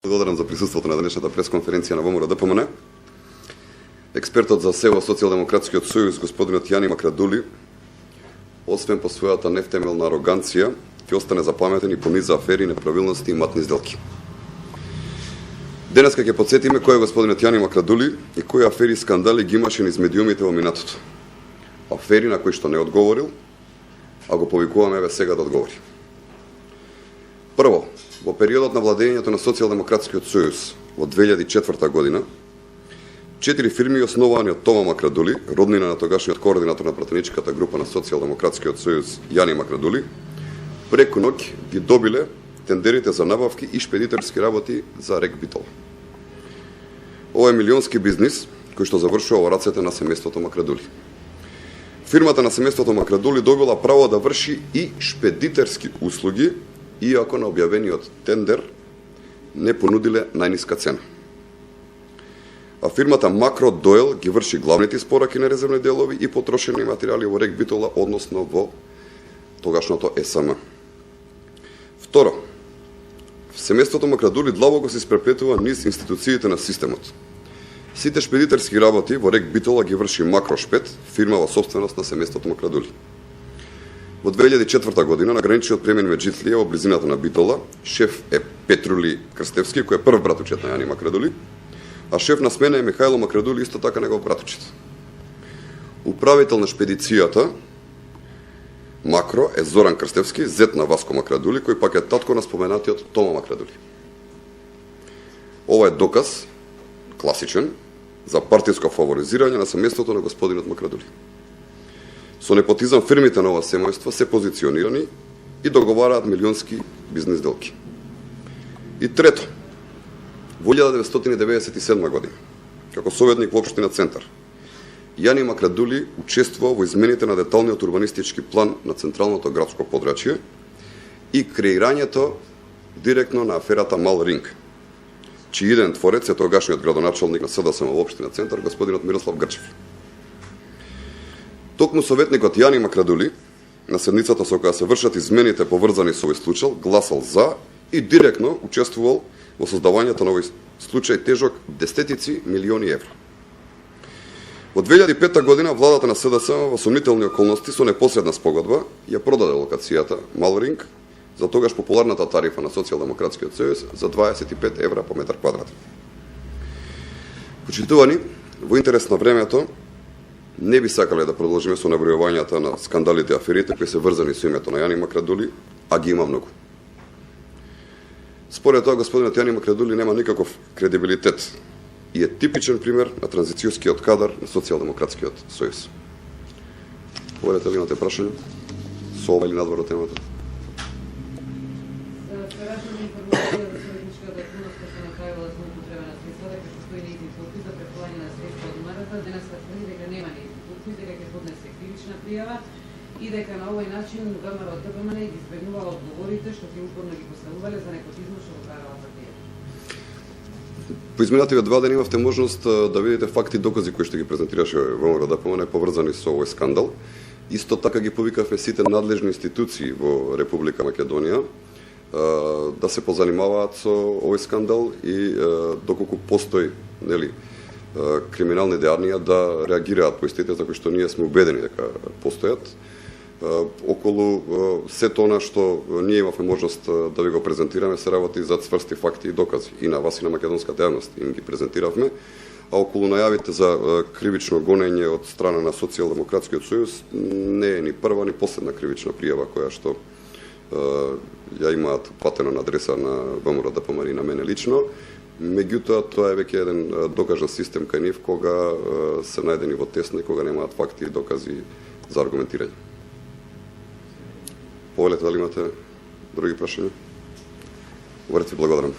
Благодарам за присуството на денешната пресконференција на ВМРО ДПМН. Експертот за СЕО Социјалдемократскиот сојуз господинот Јани Макрадули, освен по својата невтемелна ароганција, ќе остане запаметен и по низ афери, неправилности и матни сделки. Денеска ќе подсетиме кој е господинот Јани Макрадули и кои афери и скандали ги имаше низ медиумите во минатото. Афери на кои што не одговорил, а го повикуваме еве сега да одговори. Прво, во периодот на владењето на Социјалдемократскиот сојуз во 2004 година, 4 фирми основани од Тома Макрадули, роднина на тогашниот координатор на пратеничката група на Социјалдемократскиот сојуз Јани Макрадули, преку ноќ ги добиле тендерите за набавки и шпедитерски работи за РЕК Битола. Ова е милионски бизнис кој што завршува во рацете на семејството Макрадули. Фирмата на семејството Макрадули добила право да врши и шпедитерски услуги, иако на објавениот тендер не понудиле најниска цена. А фирмата Макро Дойл ги врши главните испораки на резервни делови и потрошени материјали во РЕК Битола, односно во тогашното СМ. Второ, семејството Макрадули длабоко се испреплетува низ институциите на системот. Сите шпедитерски работи во РЕК Битола ги врши Макрошпед, фирма во собственост на семејството Макрадули. Во 2004 година на граничниот премин Меджитлија во близината на Битола, шеф е Петрули Крстевски, кој е прв братучет на Јани Макрадули, а шеф на смена е Михајло Макрадули, исто така негов братучет. Управител на шпедицијата Макро е Зоран Крстевски, зет на Васко Макрадули, кој пак е татко на споменатиот Тома Макрадули. Ова е доказ, класичен, за партиско фаворизирање на семејството на господинот Макрадули. Со непотизам фирмите на ова семејство се позиционирани и договараат милионски бизнис делки. И трето, во 1997 година, како советник во општина Центар, Јани Макрадули учествува во измените на деталниот урбанистички план на централното градско подрачје и креирањето директно на аферата Мал Ринг, чиј идеен творец е тогашниот градоначалник на СДСМ во општина Центар, господинот Мирослав Грчев. Токму советникот Јани Макрадули, на седницата со која се вршат измените поврзани со овој случај, гласал за и директно учествувал во создавањето на овој случај тежок десетици милиони евра. Во 2005 година владата на СДСМ во сомнителни околности со непосредна спогодба ја продаде локацијата Малринг за тогаш популарната тарифа на Социјалдемократскиот сојуз за 25 евра по метар квадратен. Почитувани, во интерес на времето, не би сакале да продолжиме со набројувањата на скандалите и аферите кои се врзани со името на Јани Макрадули, а ги има многу. Според тоа, господинот Јани Макрадули нема никаков кредибилитет и е типичен пример на транзицијскиот кадар на Социјалдемократскиот сојуз. Повелете ли имате прашање? Со ова или надвор од темата? И дека на овој начин ВМРО ДПМН ги избегнувала одговорите што ти упорно ги поставувале за непотизмот што го правила за тие. По изминативе 2 дена имавте можност да видите факти и докази кои што ги презентираше ВМРО ДПМН поврзани со овој скандал. Исто така ги повикавме сите надлежни институции во Република Македонија да се позанимаваат со овој скандал и доколку постои, нели, криминални дејанија да реагираат по истите за кои што ние сме убедени дека постојат. Околу сето она што ние имавме можност да ви го презентираме се работи за цврсти факти и докази и на вас и на македонската јавност им ги презентиравме, а околу најавите за кривично гонење од страна на Социјалдемократскиот сојуз не е ни прва ни последна кривична пријава која што ја имаат платено на адреса на ВМРО ДПМН и на мене лично. Меѓутоа, тоа е веќе еден докажан систем кај нив кога се најдени во тесно и кога немаат факти и докази за аргументирање. Повелете дали имате други прашања? Говорите ви благодарам.